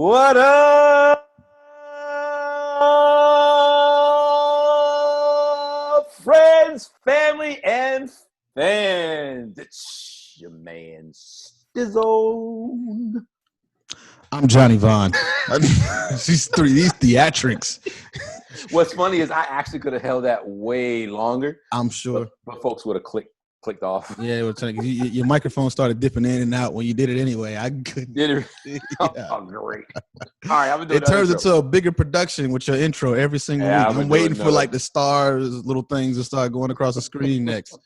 What up, friends, family, and fans? It's your man, Stizzle. I'm Johnny Vaughn. These theatrics. What's funny is I actually could have held that way longer. I'm sure. But folks would have clicked off. Yeah, your microphone started dipping in and out when you did it anyway. I couldn't. Did it? Yeah. Oh, great. All right, I'm gonna do it turns into a bigger production with your intro every single week. I'm waiting for like the stars, little things to start going across the screen next.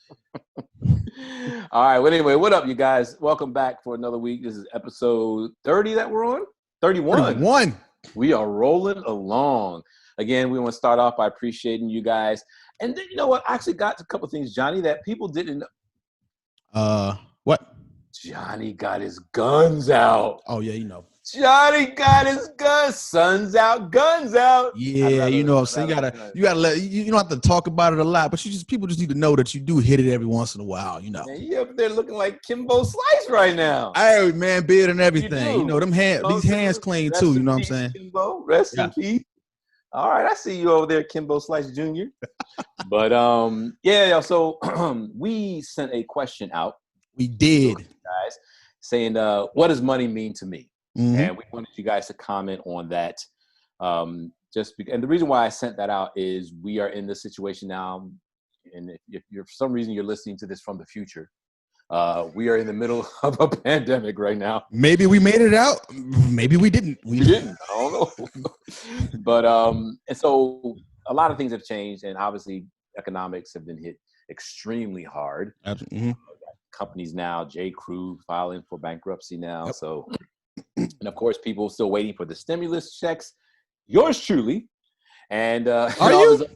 All right. Well, anyway, what up, you guys? Welcome back for another week. This is episode 30 that we're on. 31. We are rolling along. Again, we want to start off by appreciating you guys. And then, you know what? I actually got a couple things, Johnny, that people didn't know. What? Johnny got his guns out. Oh, yeah, you know. Johnny got his guns. Sun's out, guns out. Yeah, you know what I'm saying? You gotta let you don't have to talk about it a lot, but people just need to know that you do hit it every once in a while, you know. Man, you up there looking like Kimbo Slice right now. Hey man, beard and everything. You know, these hands clean too, you know what I'm saying? Kimbo, rest in peace. All right, I see you over there, Kimbo Slice Jr. But so we sent a question out. We did, guys, saying what does money mean to me? Mm-hmm. And we wanted you guys to comment on that. And the reason why I sent that out is we are in this situation now, and if you're for some reason you're listening to this from the future, we are in the middle of a pandemic right now. Maybe we made it out. Maybe we didn't. We didn't. I don't know. But and so a lot of things have changed, and obviously economics have been hit extremely hard. Absolutely. Companies now, J. Crew filing for bankruptcy now. Yep. So, and of course, people still waiting for the stimulus checks. Yours truly. And are you?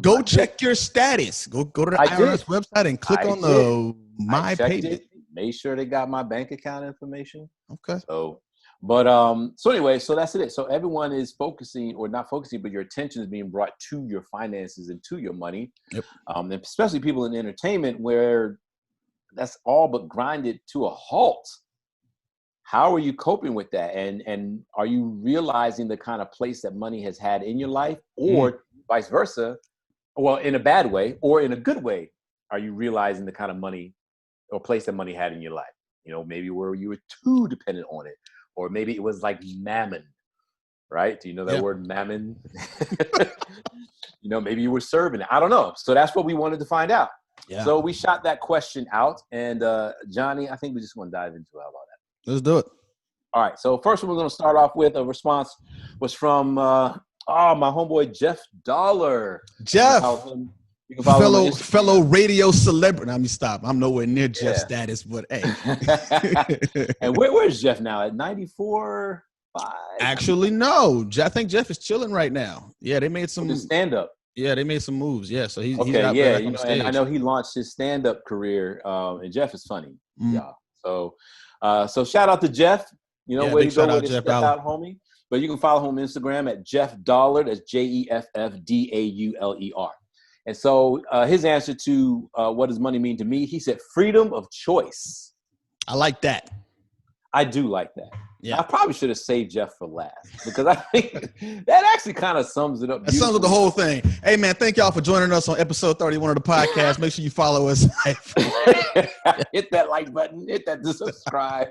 Go check your status. Go to the IRS website and click on the My Payment. Made sure they got my bank account information. Okay. So anyway, so that's it. So everyone is focusing, or not focusing, but your attention is being brought to your finances and to your money. Yep. And especially people in entertainment where that's all but grinded to a halt. How are you coping with that? And are you realizing the kind of place that money has had in your life, or vice versa? Well, in a bad way or in a good way, are you realizing the kind of money or place that money had in your life? You know, maybe where you were too dependent on it, or maybe it was like mammon, right? Do you know that word mammon? You know, maybe you were serving it. I don't know. So that's what we wanted to find out. Yeah. So we shot that question out, and Johnny, I think we just want to dive into it. How about that? Let's do it. All right. So first one we're going to start off with, a response was from my homeboy Jeff Dollar. Jeff, you can follow fellow radio celebrity. Let me stop. I'm nowhere near Jeff's status, but hey. And where's Jeff now? At 94.5? Actually, no. I think Jeff is chilling right now. Yeah, they made some stand up. Yeah, they made some moves. Yeah, so he's out there on the stage. And I know he launched his stand-up career, and Jeff is funny. Yeah. So shout out to Jeff. You know, where you go with Jeff out, homie. But you can follow him on Instagram at Jeff Dollar. That's JEFFDAULER. And so his answer to what does money mean to me, he said freedom of choice. I like that. I do like that. Yeah. I probably should have saved Jeff for last, because I think that actually kind of sums it up. That sums up the whole thing. Hey, man, thank y'all for joining us on episode 31 of the podcast. Make sure you follow us. Hit that like button. Hit that to subscribe.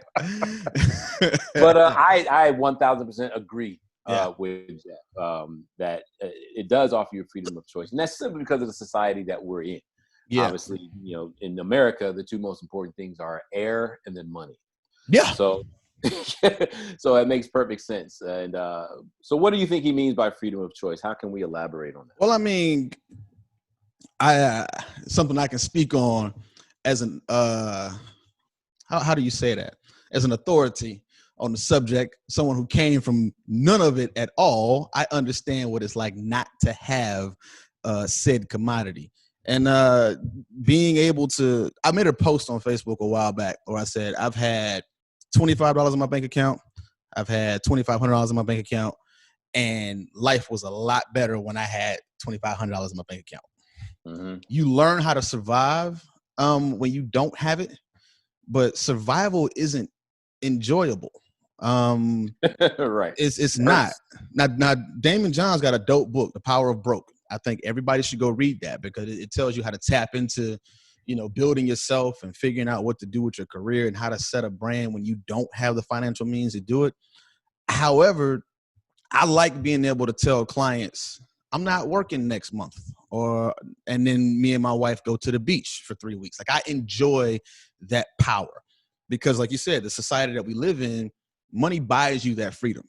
But I 1,000% agree with Jeff that it does offer you freedom of choice. And that's simply because of the society that we're in. Yeah. Obviously, you know, in America, the two most important things are air and then money. Yeah. So it makes perfect sense. And so what do you think he means by freedom of choice? How can we elaborate on that? Well, I mean, something I can speak on as an how do you say that? As an authority on the subject, someone who came from none of it at all. I understand what it's like not to have said commodity. And being able to, I made a post on Facebook a while back where I said, I've had $25 in my bank account. I've had $2,500 in my bank account. And life was a lot better when I had $2,500 in my bank account. Mm-hmm. You learn how to survive when you don't have it. But survival isn't enjoyable. Right. It's not. Now Damon John's got a dope book, The Power of Broke. I think everybody should go read that because it tells you how to tap into, building yourself and figuring out what to do with your career and how to set a brand when you don't have the financial means to do it. However, I like being able to tell clients, I'm not working next month, and then me and my wife go to the beach for 3 weeks. Like, I enjoy that power because, like you said, the society that we live in, money buys you that freedom.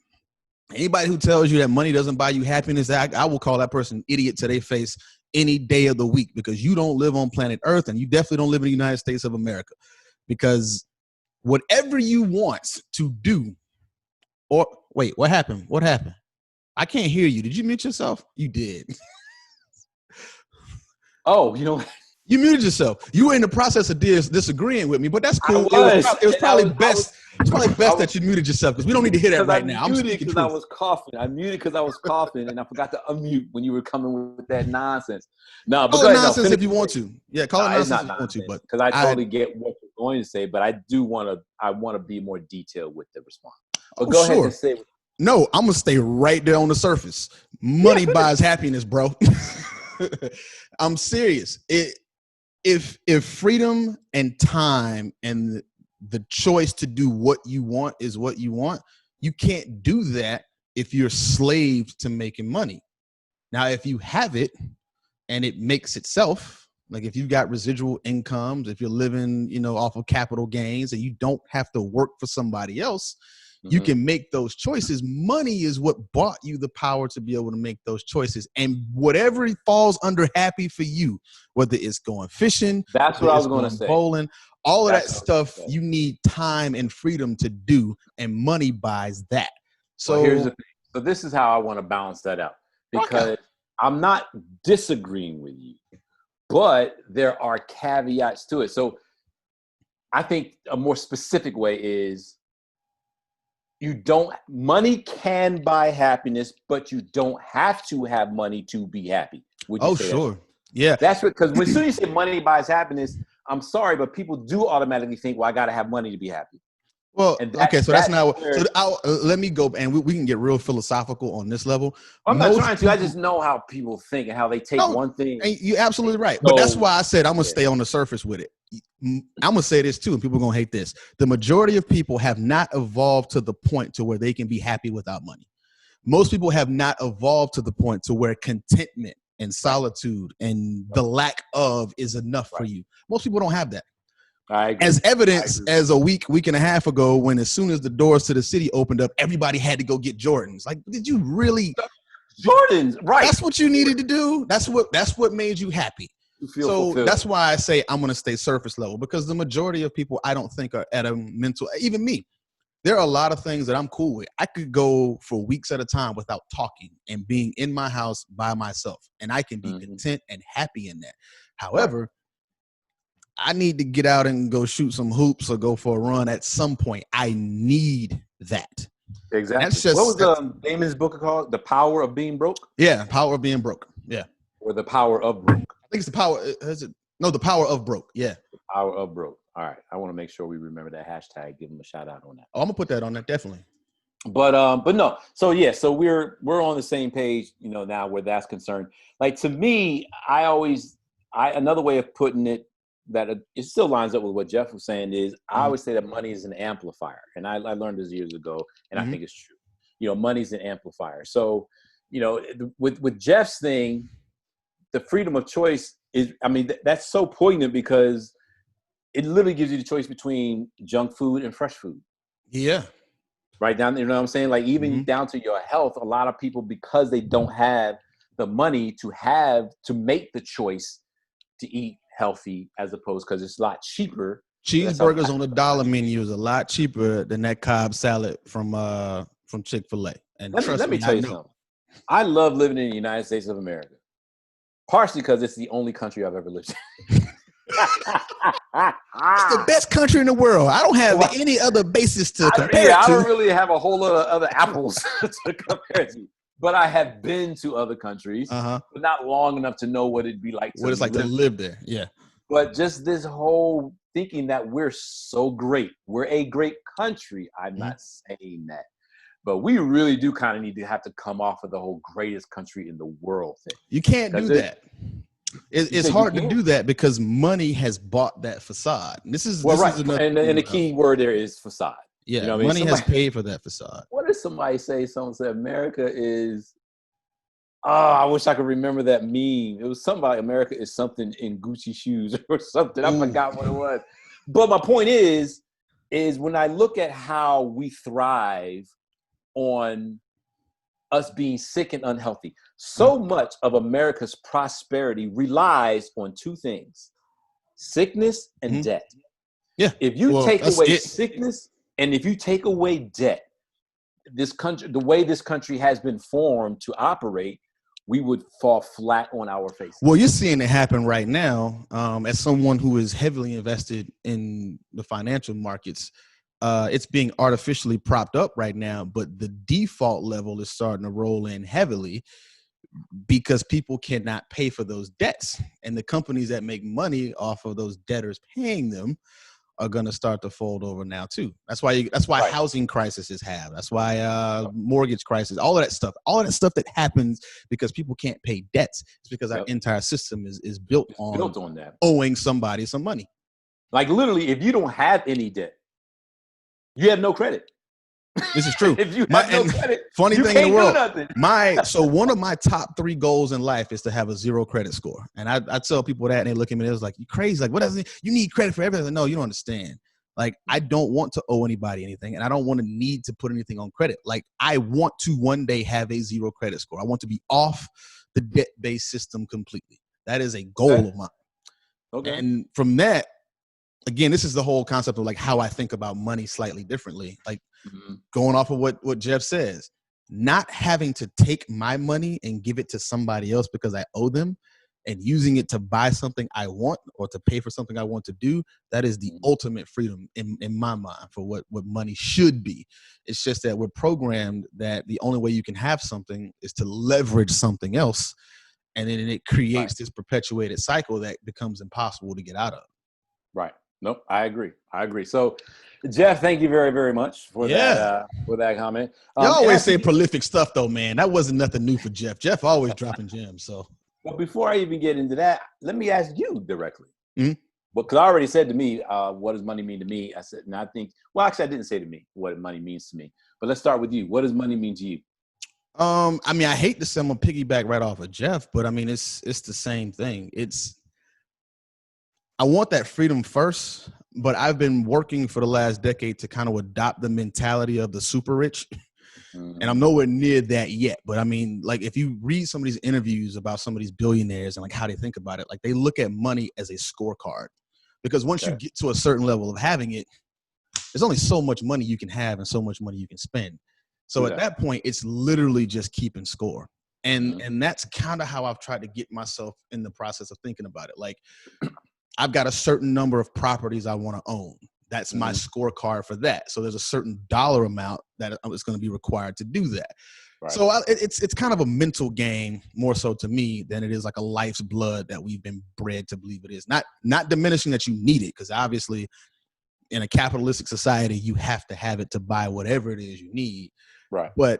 Anybody who tells you that money doesn't buy you happiness, I will call that person an idiot to their face any day of the week, because you don't live on planet Earth and you definitely don't live in the United States of America, because whatever you want to do, or wait, what happened? What happened? I can't hear you. Did you mute yourself? You did. Oh, you muted yourself. You were in the process of disagreeing with me, but that's cool. It was probably best that you muted yourself, because we don't need to hear that right now. I'm muted because I was coughing. I muted because I was coughing, and I forgot to unmute when you were coming with that nonsense. No, but call it nonsense if you want to. Yeah, call it nonsense if you want to. But because I totally get what you're going to say, but I do want to be more detailed with the response. But go ahead and say. No, I'm gonna stay right there on the surface. Money buys happiness, bro. I'm serious. If freedom and time and the choice to do what you want is what you want, you can't do that if you're slaved to making money. Now, if you have it and it makes itself, like if you've got residual incomes, if you're living, off of capital gains and you don't have to work for somebody else, you can make those choices. Money is what bought you the power to be able to make those choices. And whatever falls under happy for you, whether it's going fishing, that's what I was going to say, bowling, all of that stuff, you need time and freedom to do, and money buys that. So here's the thing. So this is how I want to balance that out, because I'm not disagreeing with you, but there are caveats to it. So I think a more specific way is, money can buy happiness, but you don't have to have money to be happy. Would you say sure. that? Yeah. That's because as soon as you say money buys happiness, I'm sorry, but people do automatically think, well, I got to have money to be happy. Well, okay, so that's not what, let me go, and we can get real philosophical on this level. I'm not trying to. I just know how people think and how they take one thing. You're absolutely right. But that's why I said I'm going to stay on the surface with it. I'm going to say this too, and people are going to hate this. The majority of people have not evolved to the point to where they can be happy without money. Most people have not evolved to the point to where contentment and solitude and the lack of is enough for you. Most people don't have that. As evidence, as a week and a half ago, when as soon as the doors to the city opened up, everybody had to go get Jordans. Like, did you really? Jordans, right? That's what you needed to do. That's what made you happy. Fulfilled. That's why I say I'm going to stay surface level, because the majority of people I don't think are at a mental. Even me, there are a lot of things that I'm cool with. I could go for weeks at a time without talking and being in my house by myself, and I can be content and happy in that. However, I need to get out and go shoot some hoops or go for a run at some point. I need that. Exactly. That's just, what was Damon's book called? The Power of Being Broke? Yeah, Power of Being Broke. Yeah. Or The Power of Broke. I think it's The Power. The Power of Broke. Yeah. The Power of Broke. All right. I want to make sure we remember that hashtag. Give them a shout out on that. Oh, I'm gonna put that on there, definitely. But no. So yeah. So we're on the same page, now where that's concerned. Like, to me, another way of putting it, that it still lines up with what Jeff was saying, is I always say that money is an amplifier. And I learned this years ago, and I think it's true. Money's an amplifier. So, with Jeff's thing, the freedom of choice is, that's so poignant, because it literally gives you the choice between junk food and fresh food. Yeah. Right down, you know what I'm saying? Like, even down to your health, a lot of people, because they don't have the money to make the choice to eat healthy, as opposed, because it's a lot cheaper. Cheeseburgers on the dollar menu is a lot cheaper than that Cobb salad from Chick-fil-A. And let me tell you something. I love living in the United States of America, partially because it's the only country I've ever lived in. It's the best country in the world. I don't have any other basis to compare it to. I don't really have a whole lot of other apples to compare to. But I have been to other countries, but not long enough to know what it'd be like. What it's like to live there, yeah. But just this whole thinking that we're so great. We're a great country. I'm Mhm. not saying that. But we really do kind of need to have to come off of the whole greatest country in the world thing. You can't do that. You It's said you hard to can't? do that because money has bought that facade. And this is Well, this is right. another And thing the about, key word there is facade. You yeah, know what I mean? money has Somebody, paid for that facade. what did somebody say? Someone said America is, oh, I wish I could remember that meme. It was something like America is something in Gucci shoes or something. I Ooh. forgot what it was. But my point is when I look at how we thrive on us being sick and unhealthy, so much of America's prosperity relies on two things: sickness and Mhm. debt. Yeah. If you Well, take that's away it. sickness and if you take away debt, this country, the way this country has been formed to operate, we would fall flat on our faces. Well, you're seeing it happen right now. As someone who is heavily invested in the financial markets, it's being artificially propped up right now, but the default level is starting to roll in heavily because people cannot pay for those debts. And the companies that make money off of those debtors paying them are going to start to fold over now too. That's why Right. housing crises have. That's why mortgage crisis, all of that stuff that happens because people can't pay debts. It's because our Yep. entire system is built It's on built on that. owing somebody some money. Like literally, if you don't have any debt, you have no credit. This is true. If you have no credit, funny you thing in the can't world, do nothing. so one of my top 3 goals in life is to have a 0 credit score. And I tell people that and they look at me and it was like, you crazy. Like, what does it? You need credit for everything. No, you don't understand. Like, I don't want to owe anybody anything and I don't want to need to put anything on credit. Like, I want to one day have a 0 credit score. I want to be off the debt-based system completely. That is a goal of mine. Okay. And from that, again, this is the whole concept of like how I think about money slightly differently. Like, going off of what Jeff says, not having to take my money and give it to somebody else because I owe them and using it to buy something I want or to pay for something I want to do, that is the ultimate freedom in my mind for what money should be. It's just that we're programmed that the only way you can have something is to leverage something else. And then it creates this perpetuated cycle that becomes impossible to get out of. Right. Nope. I agree. So, Jeff, thank you very, very much for that comment. You always say Anthony, prolific stuff, though, man. That wasn't nothing new for Jeff. Jeff always dropping gems. So, but before I even get into that, let me ask you directly. Mhm. Well, because I already said to me, what does money mean to me? I said, and I think, well, actually, I didn't say to me what money means to me. But let's start with you. What does money mean to you? I mean, I hate to say I'm gonna piggyback right off of Jeff, but I mean, it's the same thing. I want that freedom first, but I've been working for the last decade to kind of adopt the mentality of the super rich. And I'm nowhere near that yet. But I mean, like, if you read some of these interviews about some of these billionaires and like how they think about it, like they look at money as a scorecard. Because once you get to a certain level of having it, there's only so much money you can have and so much money you can spend. So at that point, it's literally just keeping score. And that's kind of how I've tried to get myself in the process of thinking about it. Like, I've got a certain number of properties I want to own. That's my scorecard for that. So there's a certain dollar amount that is going to be required to do that. Right. So it's kind of a mental game more so to me than it is like a life's blood that we've been bred to believe it is. Not diminishing that you need it, because obviously in a capitalistic society you have to have it to buy whatever it is you need. Right. But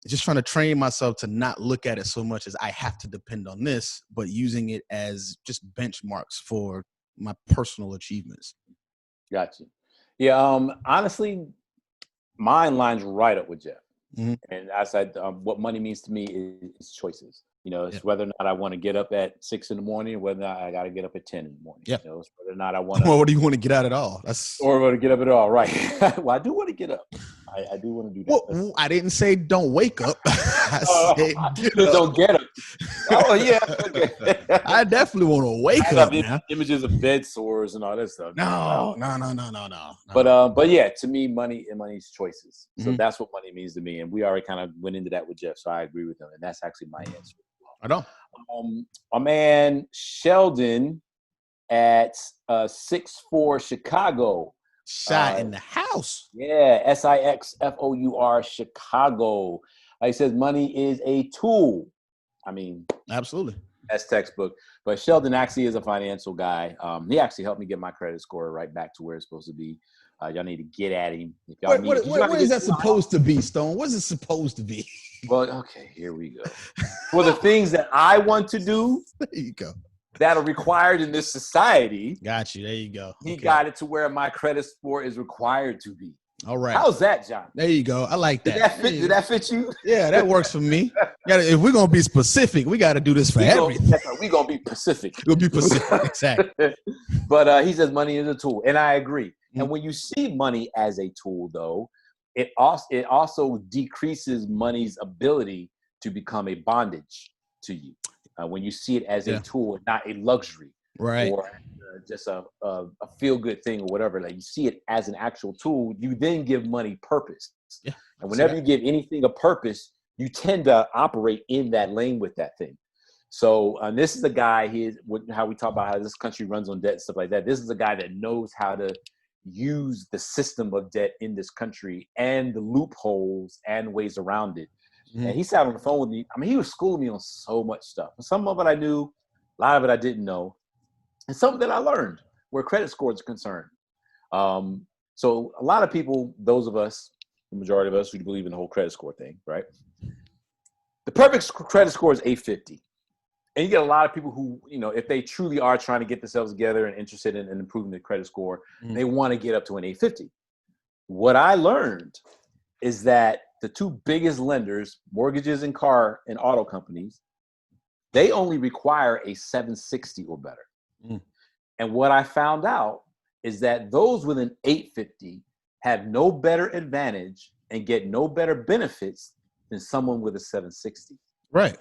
just trying to train myself to not look at it so much as I have to depend on this, but using it as just benchmarks for my personal achievements. Gotcha. Yeah. Honestly, mine lines right up with Jeff. And I said, what money means to me is choices. You know, it's whether or not I want to get up at 6 a.m, or whether or not I got to get up at 10 a.m. Yeah. You know, it's whether or not I want to. Well, what do you want to get out at all? Or want to get up at all, right? Well, I do want to get up. I do want to do that. Well, I didn't say don't wake up. I said don't get up. Oh yeah, okay. I definitely want to wake up now. Images of bed sores and all that stuff. No. But yeah, to me, money's choices. So that's what money means to me, and we already kind of went into that with Jeff, so I agree with him, and that's actually my answer. I know. Our man Sheldon at 6'4" Chicago. Shot in the house. Yeah, SIXFOUR Chicago. He says money is a tool. I mean, absolutely. That's textbook. But Sheldon actually is a financial guy. He actually helped me get my credit score right back to where it's supposed to be. Y'all need to get at him. If y'all What is that supposed to be, Stone? What's it supposed to be? Well, okay, here we go. For the things that I want to do, there you go, that are required in this society. Got you. There you go. He got it to where my credit score is required to be. All right. How's that, John? There you go. I like that. Did that fit you? Yeah, that works for me. If we're gonna be specific, we got to do this for everything. We're gonna be Pacific. We'll be Pacific, exactly. But he says money is a tool, and I agree. Mm-hmm. And when you see money as a tool, though, it also decreases money's ability to become a bondage to you. When you see it as a tool, not a luxury, right? Or just a feel-good thing or whatever. Like, you see it as an actual tool, you then give money purpose. Yeah. And whenever you give anything a purpose, you tend to operate in that lane with that thing. So this is a guy, how we talk about how this country runs on debt and stuff like that. This is a guy that knows how to use the system of debt in this country and the loopholes and ways around it. Mm-hmm. And he sat on the phone with me. I mean, he was schooling me on so much stuff. Some of it I knew, a lot of it I didn't know. And something that I learned where credit scores are concerned. So a lot of people, those of us, the majority of us who believe in the whole credit score thing, right? The perfect credit score is 850. And you get a lot of people who, if they truly are trying to get themselves together and interested in improving their credit score, they want to get up to an 850. What I learned is that the two biggest lenders, mortgages and car and auto companies, they only require a 760 or better. And what I found out is that those with an 850 have no better advantage and get no better benefits than someone with a 760. Right.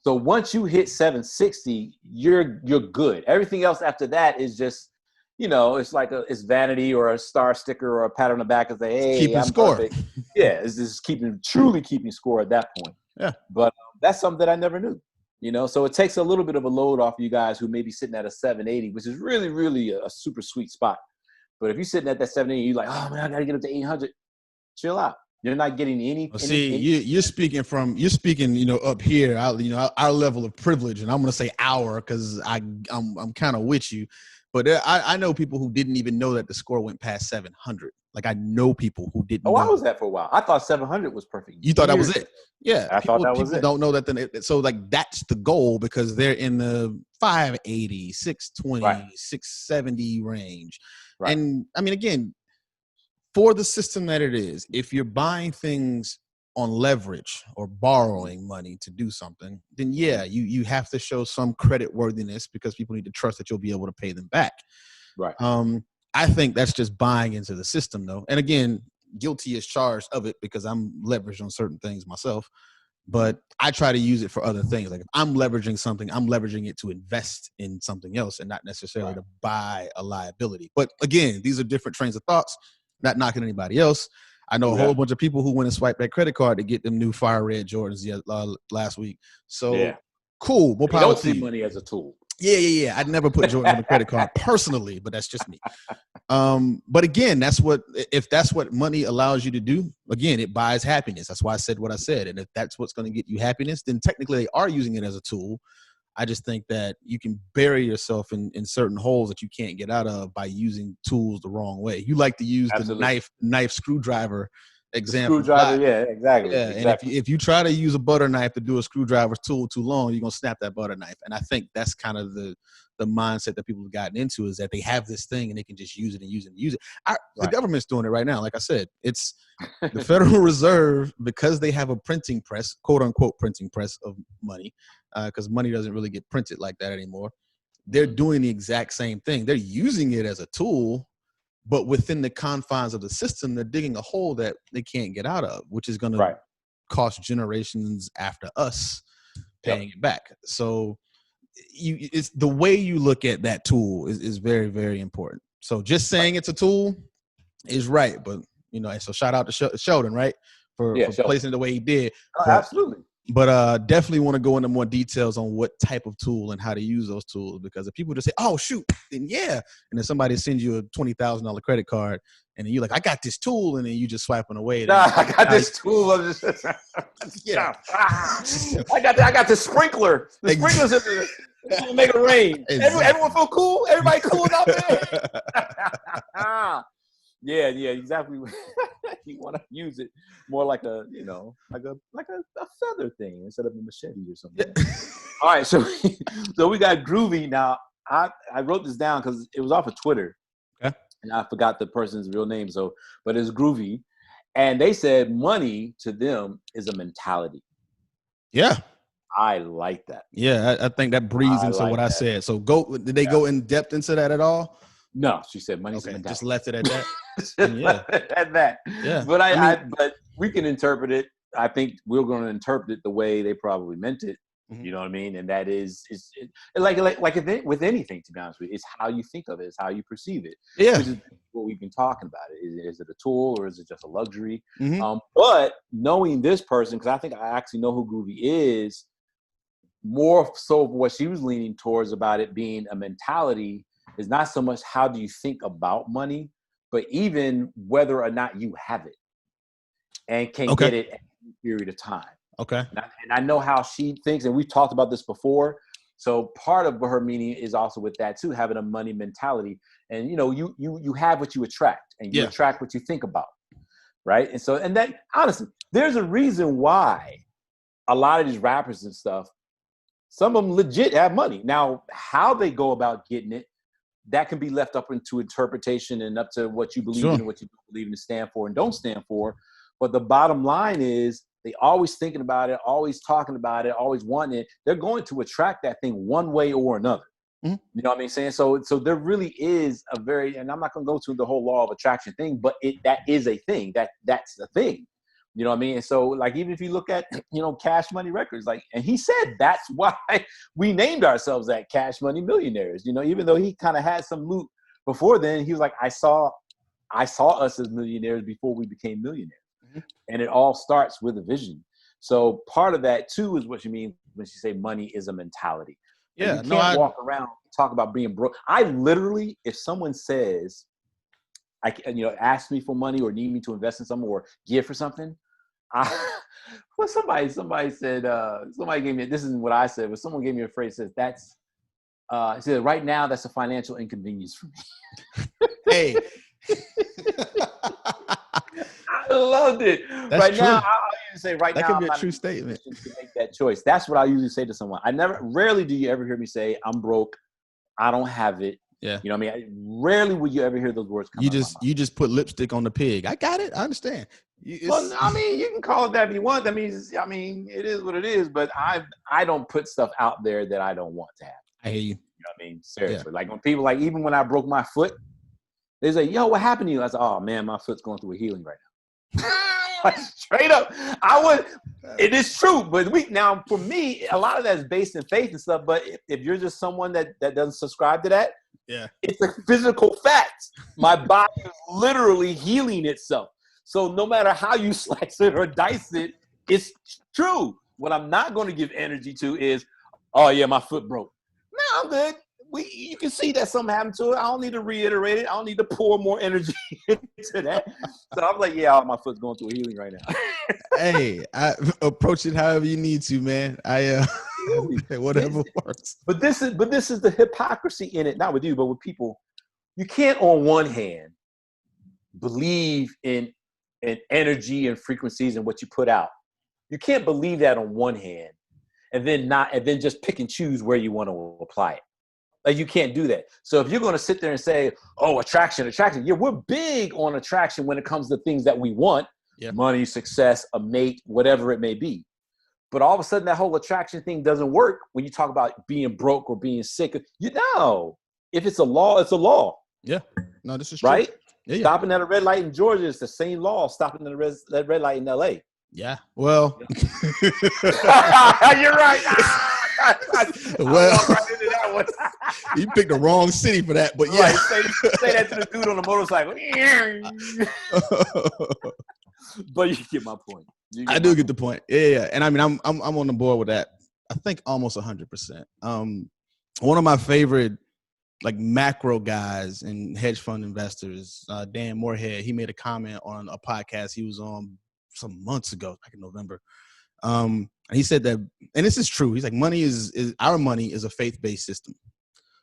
So once you hit 760, you're good. Everything else after that is just, it's like it's vanity or a star sticker or a pat on the back and say, hey, keeping I'm score. Perfect. Yeah, it's just truly keeping score at that point. Yeah. But that's something that I never knew. So it takes a little bit of a load off you guys who may be sitting at a 780, which is really, really a super sweet spot. But if you're sitting at that 780, you're like, oh man, I got to get up to 800. Chill out. You're not getting any. You're speaking up here, our level of privilege, and I'm going to say our because I'm kind of with you. But I know people who didn't even know that the score went past 700. Like, I know people who didn't know. I was that for a while. I thought 700 was perfect. You thought that was it? Yeah. I thought that was it. People don't know that. So, like, that's the goal because they're in the 580, 620, right. 670 range. Right. And, I mean, again, for the system that it is, if you're buying things on leverage or borrowing money to do something, then you have to show some credit worthiness because people need to trust that you'll be able to pay them back. Right. I think that's just buying into the system though. And again, guilty as charged of it because I'm leveraged on certain things myself, but I try to use it for other things. Like if I'm leveraging something, I'm leveraging it to invest in something else and not necessarily to buy a liability. But again, these are different trains of thoughts, not knocking anybody else. I know a whole bunch of people who went and swiped that credit card to get them new fire red Jordans last week. So cool. More power don't to see you. Money as a tool. Yeah. I'd never put Jordan on a credit card personally, but that's just me. But again, if that's what money allows you to do, again, it buys happiness. That's why I said what I said. And if that's what's going to get you happiness, then technically they are using it as a tool. I just think that you can bury yourself in certain holes that you can't get out of by using tools the wrong way. You like to use the knife screwdriver example. Screwdriver, yeah, exactly. Yeah, exactly. And if you try to use a butter knife to do a screwdriver tool too long, you're gonna snap that butter knife. And I think that's kind of the mindset that people have gotten into is that they have this thing and they can just use it and use it and use it. The government's doing it right now. Like I said, it's the Federal Reserve, because they have a printing press, quote unquote printing press of money, because money doesn't really get printed like that anymore. They're doing the exact same thing. They're using it as a tool, but within the confines of the system, they're digging a hole that they can't get out of, which is going to cost generations after us paying it back. So it's the way you look at that tool is very, very important. So just saying it's a tool is right. But, so shout out to Sheldon, right? For placing it the way he did. Absolutely. But definitely want to go into more details on what type of tool and how to use those tools, because if people just say, "Oh shoot," then yeah, and then somebody sends you a $20,000 credit card, and then you're like, "I got this tool," and then you just swiping away. Nah, I got this tool. I'm just, Yeah. I got the sprinkler. The sprinklers gonna make it rain. Exactly. Everyone feel cool. Everybody cool out there. Yeah, exactly. You want to use it more like a, like a feather thing instead of a machete or something. Yeah. All right, so we got Groovy now. I wrote this down because it was off of Twitter, okay, and I forgot the person's real name. But it's Groovy, and they said money to them is a mentality. Yeah, I like that. Yeah, I think that breathes into what I said. So did they go in depth into that at all? No, she said money's okay. Just left it at that. Yeah, at that. Yeah, but but we can interpret it. I think we're going to interpret it the way they probably meant it. Mm-hmm. You know what I mean? And that is like with anything. To be honest with you, it's how you think of it, it's how you perceive it. Yeah, which is what we've been talking about. Is it a tool or is it just a luxury? Mm-hmm. But knowing this person, because I think I actually know who Groovy is, more so what she was leaning towards about it being a mentality is not so much how do you think about money, but even whether or not you have it and can get it at any period of time. Okay. And I know how she thinks, and we've talked about this before. So part of her meaning is also with that too, having a money mentality. And you have what you attract, and you attract what you think about, right? And so, and that honestly, there's a reason why a lot of these rappers and stuff, some of them legit have money. Now, how they go about getting it, that can be left up into interpretation and up to what you believe in and what you don't believe in to stand for and don't stand for. But the bottom line is they always thinking about it, always talking about it, always wanting it. They're going to attract that thing one way or another. Mm-hmm. You know what I mean? Saying so there really is a very, and I'm not going to go to the whole law of attraction thing, but that is a thing. That's the thing. You know what I mean? And so, like, even if you look at, Cash Money Records, like, and he said that's why we named ourselves that, Cash Money Millionaires. Even though he kind of had some loot before then, he was like, I saw us as millionaires before we became millionaires. Mm-hmm. And it all starts with a vision. So part of that too is what you mean when you say money is a mentality. Yeah, you can't walk around and talk about being broke. I literally, if someone says, ask me for money or need me to invest in something or give for something, somebody said, somebody gave me, this isn't what I said, but someone gave me a phrase that says, it said, right now, that's a financial inconvenience for me. Hey. I loved it. That's right true. now, I'll usually say right that now. That could be a true statement. To make that choice. That's what I usually say to someone. Rarely do you ever hear me say, I'm broke, I don't have it. Yeah. You know what I mean? Rarely will you ever hear those words come out of my mouth. You just put lipstick on the pig. I got it. I understand. Well, I mean, you can call it that if you want. I mean, it is what it is, but I don't put stuff out there that I don't want to have. I hear you. You know what I mean? Seriously. Yeah. Like when people, like, even when I broke my foot, they say, yo, what happened to you? I said, oh man, my foot's going through a healing right now. Like, straight up. It is true, but now for me, a lot of that is based in faith and stuff, but if you're just someone that doesn't subscribe to that, yeah, it's a physical fact. My body is literally healing itself. So no matter how you slice it or dice it, it's true. What I'm not going to give energy to is, oh yeah, my foot broke. No, I'm good. You can see that something happened to it. I don't need to reiterate it. I don't need to pour more energy into that. So I'm like, yeah, my foot's going through a healing right now. Hey, I approach it however you need to, man. Whatever works. But this is the hypocrisy in it, not with you, but with people. You can't, on one hand, believe in energy and frequencies and what you put out. You can't believe that on one hand, and then just pick and choose where you want to apply it. Like, you can't do that. So if you're going to sit there and say, oh, attraction. Yeah, we're big on attraction when it comes to things that we want. Yeah. Money, success, a mate, whatever it may be. But all of a sudden, that whole attraction thing doesn't work when you talk about being broke or being sick. If it's a law, it's a law. Yeah. No, this is true. Right? Yeah. Stopping at a red light in Georgia is the same law stopping at a red light in L.A. Yeah. Well. You're right. Well, right into that one. You picked the wrong city for that, but yeah. Right, say that to the dude on the motorcycle. But you get my point. I do get the point. Yeah. And I mean, I'm on the board with that. I think almost 100%. One of my favorite like macro guys and hedge fund investors, Dan Moorhead, he made a comment on a podcast he was on some months ago, like in November. And he said that, and this is true. He's like, money is our money is a faith-based system.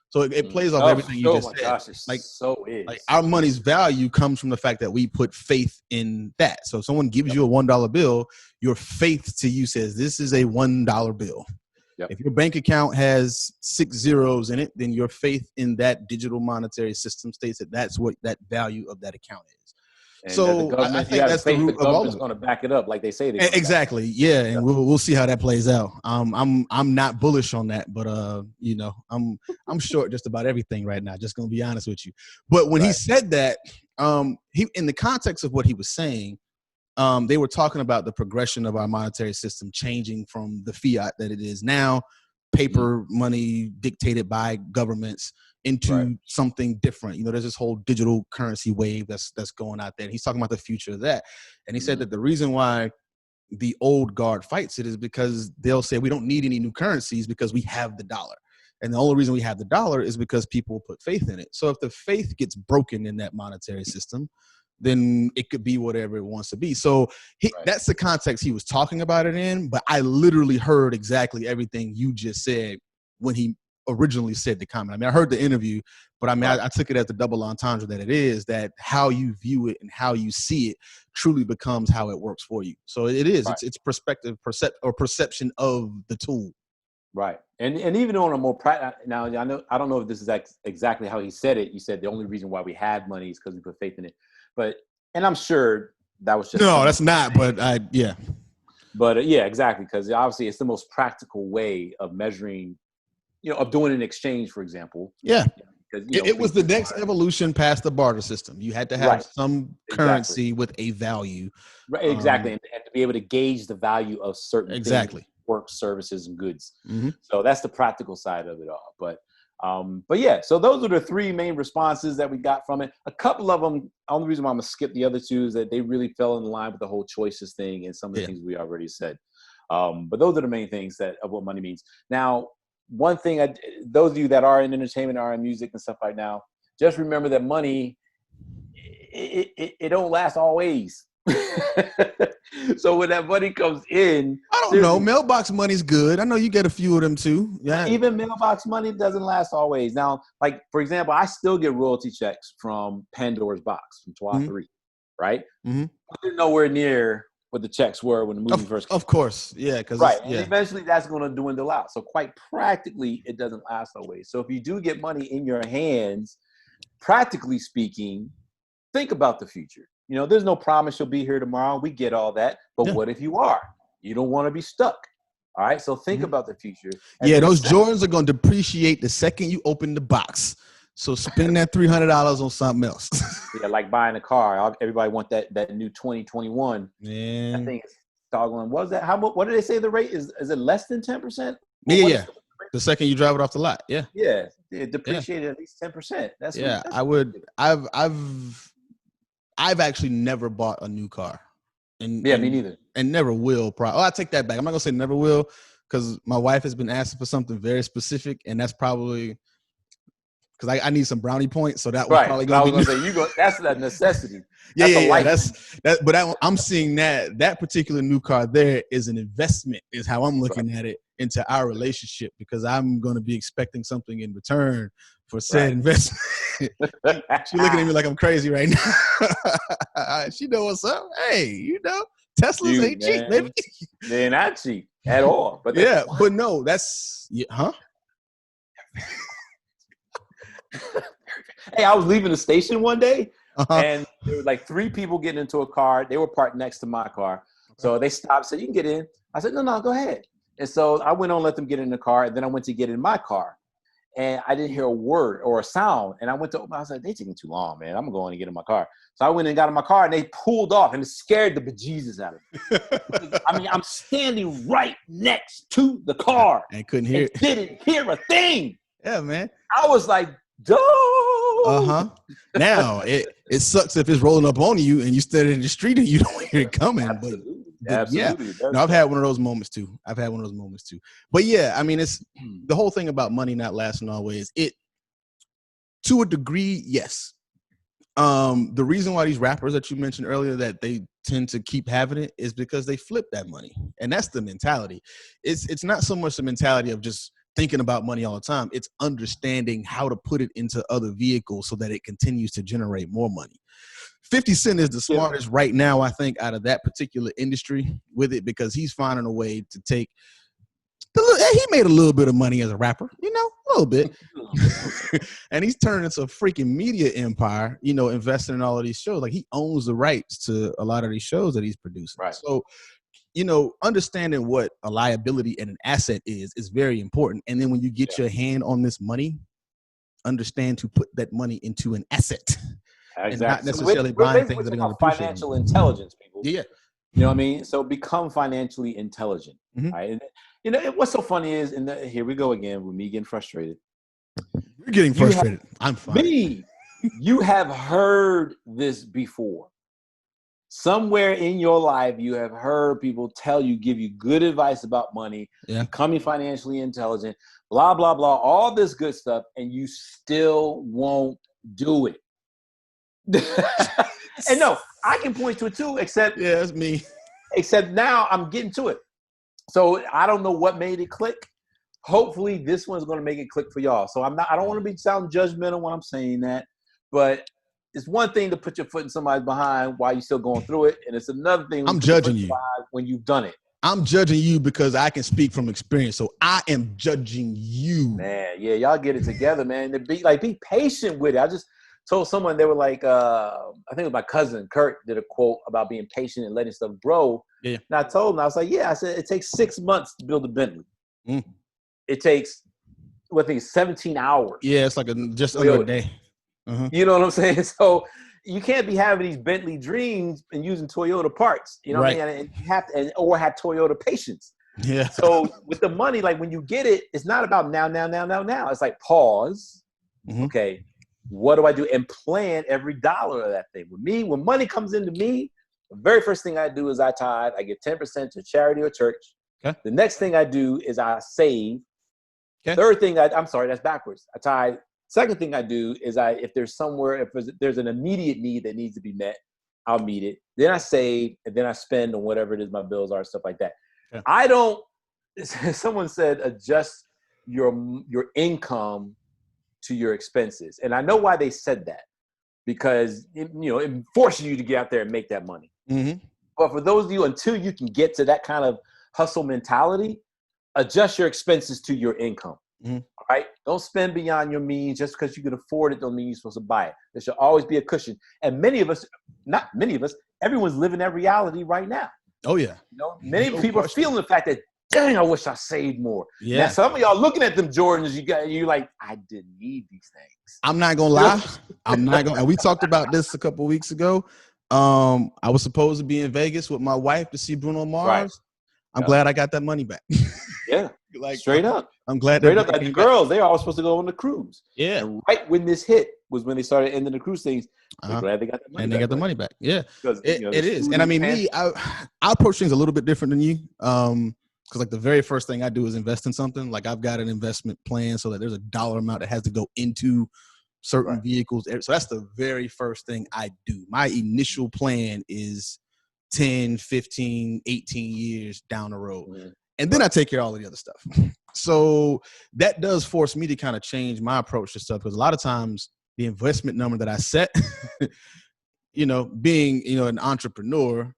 So it plays off everything you just said. Gosh, like our money's value comes from the fact that we put faith in that. So if someone gives you a $1 bill, your faith to you says this is a $1 bill. Yep. If your bank account has 6 zeros in it, then your faith in that digital monetary system states that that's what that value of that account is. And so I think that's the root of all of it. The government's going to back it up like they say they exactly. Yeah, and we'll see how that plays out. I'm not bullish on that, but you know, I'm short just about everything right now. Just going to be honest with you. But when he said that, he in the context of what he was saying, they were talking about the progression of our monetary system changing from the fiat that it is now, paper money dictated by governments, into something different. You know, there's this whole digital currency wave that's going out there. And he's talking about the future of that. And he said that the reason why the old guard fights it is because they'll say we don't need any new currencies because we have the dollar. And the only reason we have the dollar is because people put faith in it. So if the faith gets broken in that monetary system, then it could be whatever it wants to be. So that's the context he was talking about it in. But I literally heard exactly everything you just said when he originally said the comment. I mean, I heard the interview, but I mean, I took it as the double entendre that it is, that how you view it and how you see it truly becomes how it works for you. So it is, it's perspective, perception of the tool. Right. And even on a more practical, now I don't know if this is exactly how he said it. You said the only reason why we had money is because we put faith in it. But, and I'm sure that was just. No, that's not, but yeah. But yeah, exactly. Because obviously it's the most practical way of measuring, you know, of doing an exchange, for example. Yeah. Because it was the next evolution past the barter system. You had to have some currency with a value. Right. Exactly. And to be able to gauge the value of certain things, work, services, and goods. So that's the practical side of it all. But yeah, so those are the three main responses that we got from it. A couple of them, the only reason why I'm going to skip the other two is that they really fell in line with the whole choices thing and some of the things we already said. But those are the main things of what money means. Now, one thing, those of you that are in entertainment, are in music and stuff like now, just remember that money, it don't last always. So when that money comes in, I don't know. Mailbox money's good. I know you get a few of them too. Yeah. Even mailbox money doesn't last always. Now, like for example, I still get royalty checks from Pandora's Box from 3, right? But they're nowhere near what the checks were when the movie first came. Of course, yeah. And eventually that's going to dwindle out. So quite practically, it doesn't last always. So if you do get money in your hands, practically speaking, think about the future. You know, there's no promise you'll be here tomorrow. We get all that. But what if you are? You don't want to be stuck. All right. So think about the future. Yeah, those Jordans are going to depreciate the second you open the box. So spend that $300 on something else. Yeah, like buying a car. Everybody want that new 2021. Yeah. I think it's doggone. What was that? What did they say the rate is? Is it less than 10%? Yeah. The second you drive it off the lot. Yeah. Yeah. It depreciated at least 10%. That's I would. I've actually never bought a new car. And me neither. And never will. I take that back. I'm not gonna say never will, because my wife has been asking for something very specific, and that's probably because I need some brownie points. So that was probably going to be. That's a necessity. But I'm seeing that particular new car there is an investment, is how I'm looking at it, into our relationship, because I'm going to be expecting something in return for said investment. She's looking at me like I'm crazy right now. She know what's up. Hey, you know, Teslas ain't cheap, baby. They're not cheap at all. But but no, that's Hey, I was leaving the station one day, and there were like 3 people getting into a car. They were parked next to my car. So they stopped, said, "You can get in." I said, No, go ahead. And so I went on, let them get in the car, and then I went to get in my car. And I didn't hear a word or a sound. And I went to open. I was like, "They're taking too long, man. I'm going to go in and get in my car." So I went and got in my car, and they pulled off, and it scared the bejesus out of me. I mean, I'm standing right next to the car. And couldn't hear it. Didn't hear a thing. Yeah, man. I was like, Dope. Now it sucks if it's rolling up on you and you standing in the street and you don't hear it coming. Absolutely. But yeah, Absolutely. no, I've had one of those moments too. But yeah, I mean, it's the whole thing about money not lasting always. It, to a degree, yes. The reason why these rappers that you mentioned earlier that they tend to keep having it is because they flip that money, and that's the mentality. It's not so much the mentality of just thinking about money all the time. It's understanding how to put it into other vehicles so that it continues to generate more money. 50 Cent is the smartest right now, I think, out of that particular industry with it, because he's finding a way to take he made a little bit of money as a rapper, a little bit. And he's turning into a freaking media empire, investing in all of these shows. Like, he owns the rights to a lot of these shows that he's producing. Right. So, understanding what a liability and an asset is very important. And then when you get your hand on this money, understand to put that money into an asset. Exactly. And not necessarily buying things that are going to appreciate. Financial intelligence, people. Yeah. You know what I mean? So become financially intelligent. Right? And, what's so funny is, here we go again with me getting frustrated. You're getting frustrated. I'm fine. You have heard this before. Somewhere in your life, you have heard people give you good advice about money, becoming financially intelligent, blah, blah, blah, all this good stuff, and you still won't do it. And no, I can point to it too, except that's me. Except now I'm getting to it. So I don't know what made it click. Hopefully this one's going to make it click for y'all. So I don't want to sound judgmental when I'm saying that, but it's one thing to put your foot in somebody's behind while you're still going through it, and it's another thing I'm judging you when you've done it. I'm judging you because I can speak from experience. So I am judging you. Man, yeah, y'all get it together, man. Be patient with it. I just told someone, they were like, I think it was my cousin Kurt did a quote about being patient and letting stuff grow. Yeah. And I told him, I was like, I said, it takes 6 months to build a Bentley. It takes, 17 hours. Yeah, it's like just under a day. You know what I'm saying? So you can't be having these Bentley dreams and using Toyota parts. You know what I mean? And you have to, or have Toyota patience. Yeah. So with the money, like when you get it, it's not about now. It's like pause. Okay, what do I do? And plan every dollar of that thing. With me, when money comes into me, the very first thing I do is I tithe. I give 10% to charity or church. Okay. The next thing I do is I save. Okay. Third thing, I'm sorry, that's backwards. I tithe. Second thing I do is if there's an immediate need that needs to be met, I'll meet it. Then I save, and then I spend on whatever it is my bills are, stuff like that. Okay. I don't. Someone said adjust your income to your expenses, and I know why they said that, because it forces you to get out there and make that money. But for those of you, until you can get to that kind of hustle mentality, adjust your expenses to your income. All right? Don't spend beyond your means. Just because you can afford it don't mean you're supposed to buy it. There should always be a cushion. And everyone's living that reality right now. Oh, yeah. Many people are feeling the fact that, dang, I wish I saved more. Yeah. Now, some of y'all looking at them Jordans, you're like, I didn't need these things. I'm not going to lie. And we talked about this a couple of weeks ago. I was supposed to be in Vegas with my wife to see Bruno Mars. Right. I'm glad I got that money back. Yeah. Straight up. I'm glad straight up. Like the girls, they were all supposed to go on the cruise. Yeah. And right when this hit was when they started ending the cruise things. I'm glad they got the money and back. They got the money back. Yeah. It is. And I mean, I approach things a little bit different than you. Because like the very first thing I do is invest in something. Like I've got an investment plan so that there's a dollar amount that has to go into certain vehicles. So that's the very first thing I do. My initial plan is 10, 15, 18 years down the road. And then I take care of all of the other stuff. So that does force me to kind of change my approach to stuff, because a lot of times the investment number that I set, being, an entrepreneur,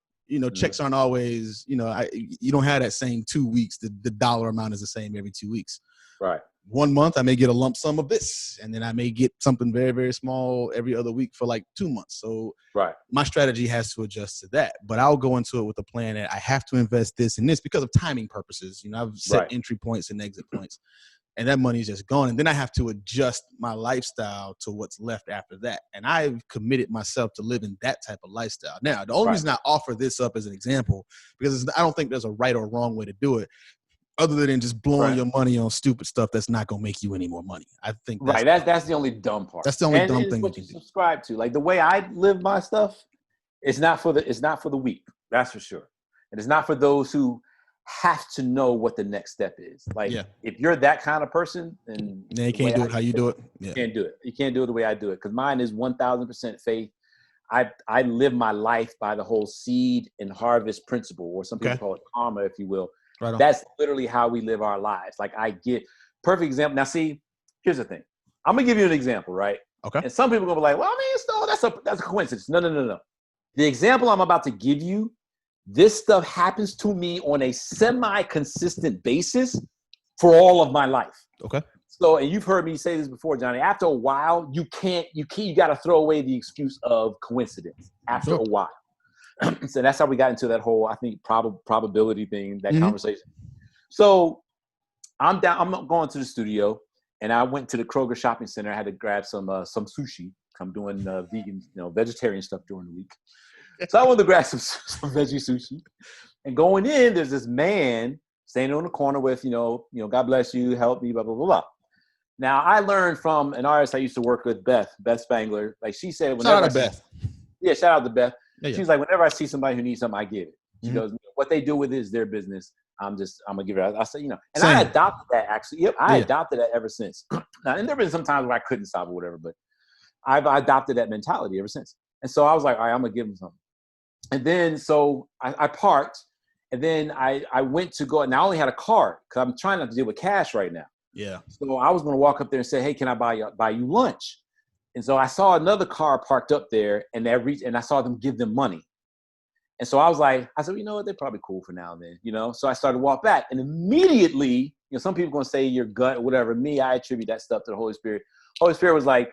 checks aren't always, you don't have that same 2 weeks. The dollar amount is the same every 2 weeks. Right. 1 month, I may get a lump sum of this, and then I may get something very, very small every other week for like 2 months. So my strategy has to adjust to that. But I'll go into it with a plan that I have to invest this and this because of timing purposes. I've set entry points and exit points, and that money's just gone. And then I have to adjust my lifestyle to what's left after that. And I've committed myself to living that type of lifestyle. Now, the only reason I offer this up as an example, because I don't think there's a right or wrong way to do it. other than just blowing Right. your money on stupid stuff that's not going to make you any more money. I think Right. That's the only dumb part. That's the only and dumb it's thing what you you can do. subscribe to. Like the way I live my stuff, it's not for the weak. That's for sure. And it's not for those who have to know what the next step is. Like if you're that kind of person, then you can't do it how you do it. You can't do it. You can't do it the way I do it. Because mine is 1,000% faith. I live my life by the whole seed and harvest principle, or some people call it karma, if you will. Right on. That's literally how we live our lives. Like I get perfect example. Now, see, here's the thing. I'm gonna give you an example, right? Okay. And some people are gonna be like, "Well, I mean, that's a coincidence." No. The example I'm about to give you, this stuff happens to me on a semi-consistent basis for all of my life. Okay. So, and you've heard me say this before, Johnny. After a while, you got to throw away the excuse of coincidence. After a while, so that's how we got into that whole, I think, probability thing, that conversation. So, I'm going to the studio, and I went to the Kroger shopping center. I had to grab some sushi. I'm doing vegan, vegetarian stuff during the week. So I wanted to grab some veggie sushi. And going in, there's this man standing on the corner with, God bless you, help me, blah, blah, blah, blah. Now, I learned from an artist I used to work with, Beth Spangler. Like she said, whenever Beth. Yeah, shout out to Beth. Yeah. She was like, whenever I see somebody who needs something, I give it. She goes, what they do with it is their business. I'm gonna give it out. I say, and same. I adopted that actually. Yep, I adopted that ever since. Now, and there have been some times where I couldn't stop or whatever, but I've adopted that mentality ever since. And so I was like, all right, I'm gonna give them something. And then so I parked, and then I went to go, and I only had a card because I'm trying not to deal with cash right now. Yeah. So I was gonna walk up there and say, hey, can I buy you lunch? And so I saw another car parked up there, and and I saw them give them money. And so I said, you know what? They're probably cool for now then, So I started to walk back, and immediately, some people are going to say your gut or whatever. Me, I attribute that stuff to the Holy Spirit. Holy Spirit was like,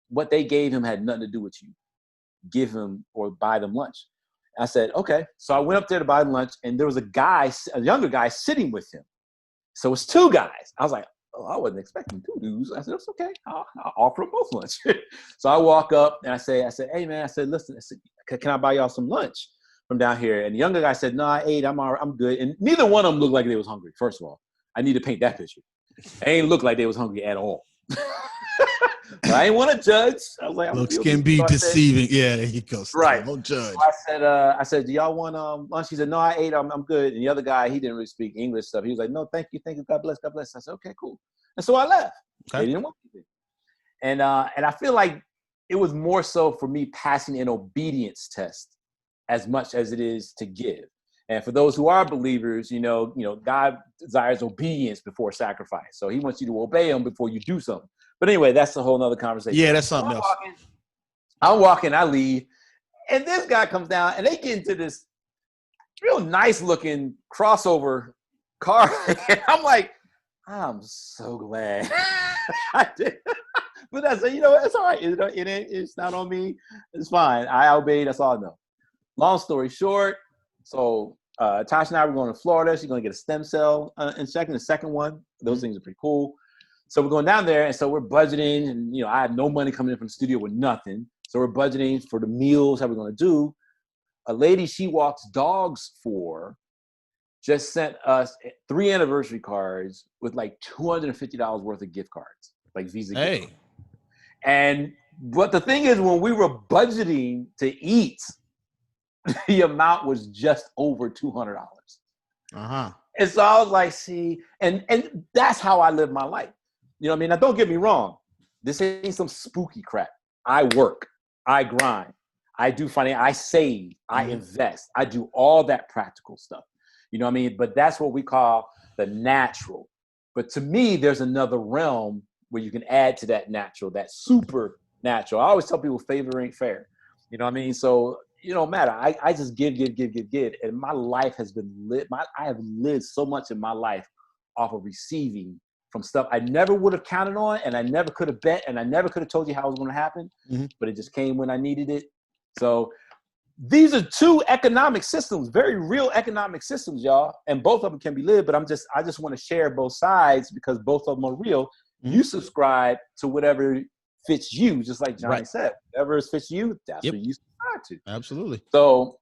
what they gave him had nothing to do with you. Give him or buy them lunch. I said, okay. So I went up there to buy lunch, and there was a younger guy sitting with him. So it's two guys. I was like, oh, I wasn't expecting two dudes. I said, it's okay. I'll offer them both lunch. So I walk up and I say, hey man, I said, listen, can I buy y'all some lunch from down here? And the younger guy said, no, I ate. I'm all right. I'm good. And neither one of them looked like they was hungry. First of all, I need to paint that picture. They ain't look like they was hungry at all. I ain't want to judge. I was like, looks can be deceiving. Yeah, there you go. Right. Don't judge. So I said, do y'all want lunch? He said, no, I ate. I'm good. And the other guy, he didn't really speak English stuff. He was like, no, thank you. God bless. I said, okay, cool. And so I left. Okay. They didn't want anything. And I feel like it was more so for me passing an obedience test as much as it is to give. And for those who are believers, God desires obedience before sacrifice. So he wants you to obey him before you do something. But anyway, that's a whole nother conversation. Yeah, that's something else. I'm walking, I leave, and this guy comes down, and they get into this real nice looking crossover car. And I'm like, I'm so glad I did. But I said, it's all right. It's not on me. It's fine. I obeyed. That's all I know. Long story short, so Tasha and I were going to Florida. She's going to get a stem cell injection, the second one. Those things are pretty cool. So we're going down there, and so we're budgeting, and I had no money coming in from the studio with nothing. So we're budgeting for the meals that we're going to do. A lady she walks dogs for just sent us 3 anniversary cards with like $250 worth of gift cards, like Visa gift cards. But the thing is, when we were budgeting to eat, the amount was just over $200. And so I was like, see, and that's how I live my life. You know what I mean? Now, don't get me wrong. This ain't some spooky crap. I work. I grind. I do finance. I save. I invest. I do all that practical stuff. You know what I mean? But that's what we call the natural. But to me, there's another realm where you can add to that natural, that supernatural. I always tell people favor ain't fair. You know what I mean? So it don't matter. I just give. And my life has been lit. I have lived so much in my life off of receiving from stuff I never would have counted on, and I never could have bet, and I never could have told you how it was going to happen, but it just came when I needed it. So these are two economic systems, very real economic systems, y'all, and both of them can be lived, but I just want to share both sides because both of them are real. You subscribe to whatever fits you, just like Johnny said. Whatever fits you, that's what you subscribe to. Absolutely. So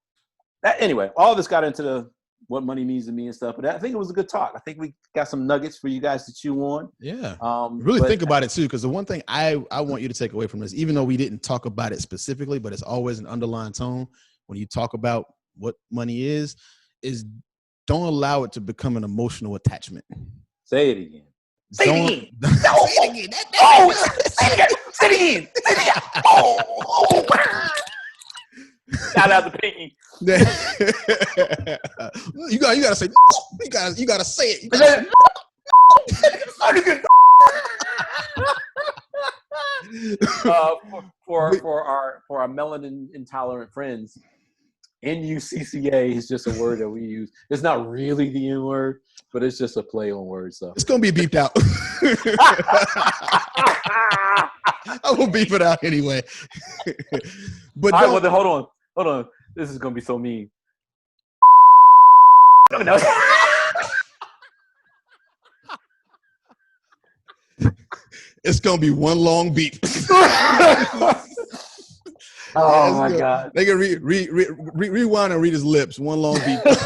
anyway, all this got into what money means to me and stuff. But I think it was a good talk. I think we got some nuggets for you guys to chew on. Yeah. Really think about it too, because the one thing I want you to take away from this, even though we didn't talk about it specifically, but it's always an underlying tone when you talk about what money is don't allow it to become an emotional attachment. Say it again. Say it again. Say it again. Say it again. Say it again. Say it again. Oh. Shout out to Pinky. You gotta say. You gotta say it. For our melanin intolerant friends, NUCCA is just a word that we use. It's not really the N word, but it's just a play on words. So it's gonna be beeped out. I will beep it out anyway. But all right, well, then, hold on. This is gonna be so mean. No. It's gonna be one long beep. Oh my God! They can rewind and read his lips. One long beep. But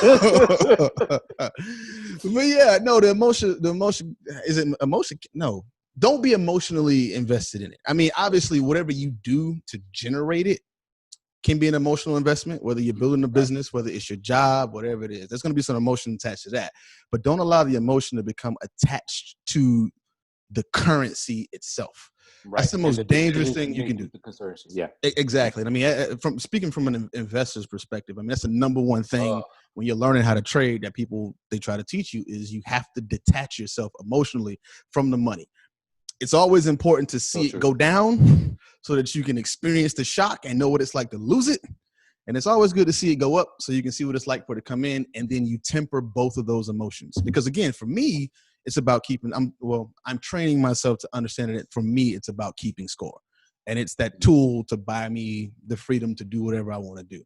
yeah, no, the emotion is it emotion? No, don't be emotionally invested in it. I mean, obviously, whatever you do to generate it can be an emotional investment, whether you're building a business, whether it's your job, whatever it is. There's going to be some emotion attached to that. But don't allow the emotion to become attached to the currency itself. Right. That's the most dangerous thing you can do. Yeah, exactly. I mean, from speaking from an investor's perspective, I mean, that's the number one thing when you're learning how to trade that they try to teach you is you have to detach yourself emotionally from the money. It's always important to see it go down so that you can experience the shock and know what it's like to lose it. And it's always good to see it go up so you can see what it's like for it to come in, and then you temper both of those emotions. Because again, for me, it's about I'm training myself to understand that for me, it's about keeping score. And it's that tool to buy me the freedom to do whatever I want to do.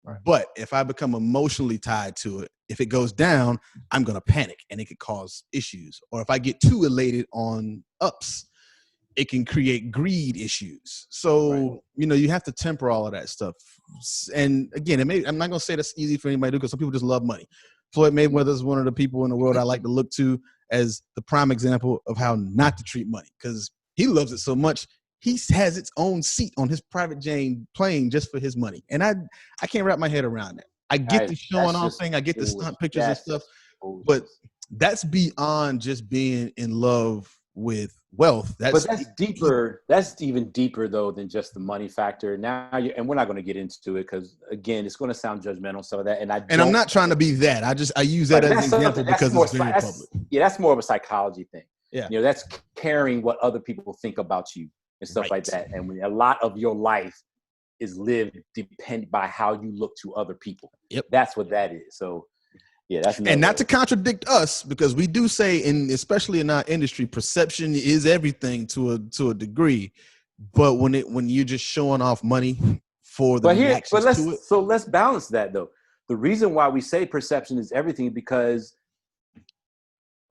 Right. But if I become emotionally tied to it, if it goes down, I'm going to panic and it could cause issues. Or if I get too elated on ups, it can create greed issues. So, you have to temper all of that stuff. And again, I'm not going to say that's easy for anybody to do because some people just love money. Floyd Mayweather is one of the people in the world I like to look to as the prime example of how not to treat money, because he loves it so much. He has its own seat on his private jet plane just for his money. And I can't wrap my head around that. I get the showing off thing. I get the stunt pictures and stuff. But that's beyond just being in love with wealth. But that's deeper. That's even deeper, though, than just the money factor. Now, and we're not going to get into it because, again, it's going to sound judgmental, some of that. And I'm not trying to be that. I use that as an example because it's very public. Yeah, that's more of a psychology thing. Yeah. That's caring what other people think about you and stuff like that. And a lot of your life is lived by how you look to other people. Yep. That's what that is. So, yeah, that's and not to contradict us, because we do say, especially in our industry, perception is everything to a degree. But when you're just showing off money for the reactions to it. So let's balance that though. The reason why we say perception is everything is because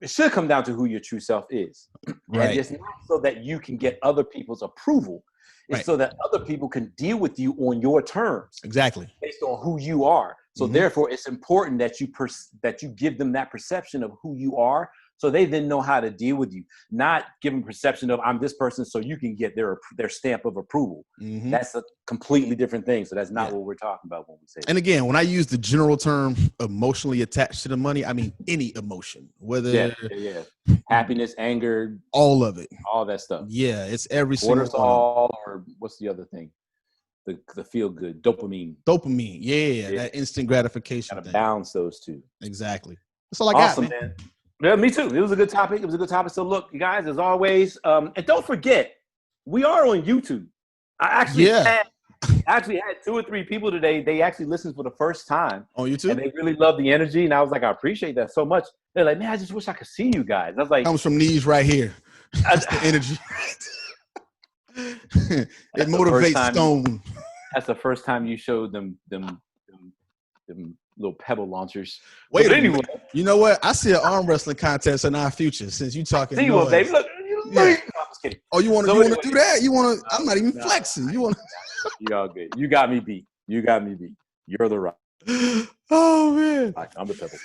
it should come down to who your true self is. Right. And it's not so that you can get other people's approval. It's so that other people can deal with you on your terms. Exactly. Based on who you are. So therefore, it's important that you give them that perception of who you are, so they then know how to deal with you. Not give them perception of I'm this person, so you can get their stamp of approval. Mm-hmm. That's a completely different thing. So that's not what we're talking about when we say. And again, when I use the general term emotionally attached to the money, I mean any emotion, whether happiness, anger, all of it, all that stuff. Yeah, it's every single cortisol, or what's the other thing? The feel good dopamine. Yeah, that instant gratification. Gotta balance those two. Exactly. That's all I got, man. Man. Yeah, me too. It was a good topic. So look, you guys, as always, and don't forget, we are on YouTube. I actually had 2 or 3 people today. They actually listened for the first time on YouTube, and they really love the energy. And I was like, I appreciate that so much. They're like, man, I just wish I could see you guys. I was like, comes from these right here. That's the energy. It motivates Stone. That's the first time you showed them little pebble launchers. Wait, but anyway, you know what? I see an arm wrestling contest in our future. Since you talking, see what, baby? Look, no, I'm just kidding. Oh, you want to do that? You want to? I'm not even flexing. You want? You all good. You got me beat. You're the right. Oh man. I'm the pebble.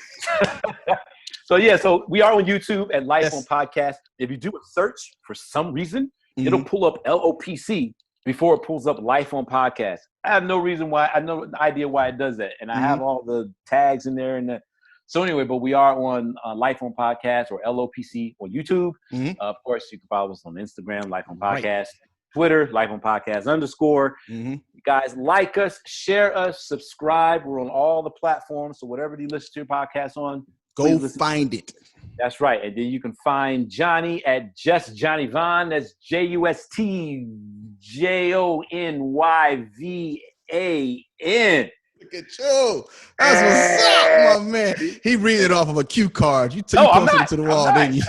So yeah, so we are on YouTube at Life Yes. on Podcast. If you do a search for some reason, Mhm. it'll pull up LOPC before it pulls up Life on Podcast. I have no reason why. I have no idea why it does that, and I have all the tags in there. And so anyway, but we are on Life on Podcast or LOPC on YouTube. Of course, you can follow us on Instagram, Life on Podcast, Twitter, Life on Podcast _ You guys like us, share us, subscribe. We're on all the platforms, so whatever you listen to your podcast on, go find it. That's right. And then you can find Johnny at Just Johnny Vaughn. That's JUSTJONYVAN. Look at you. That's what's up, my man. He read it off of a cue card. You posted it to the wall, didn't you?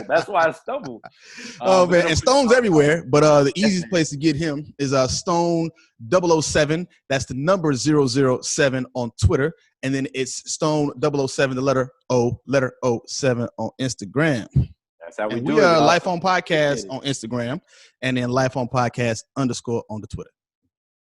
That's why I stumbled. Oh, man. And Stone's everywhere. But the easiest place to get him is Stone 007. That's the number 007 on Twitter. And then it's Stone 007, the letter 07 on Instagram. That's how we do it. We are Life on Podcast on Instagram, and then Life on Podcast _ on the Twitter.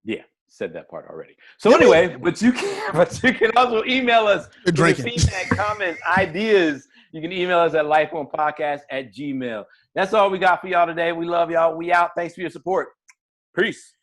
Yeah, said that part already. So anyway, but you can also email us with your feedback, comments, ideas. You can email us at lifeonpodcast@gmail.com. That's all we got for y'all today. We love y'all. We out. Thanks for your support. Peace.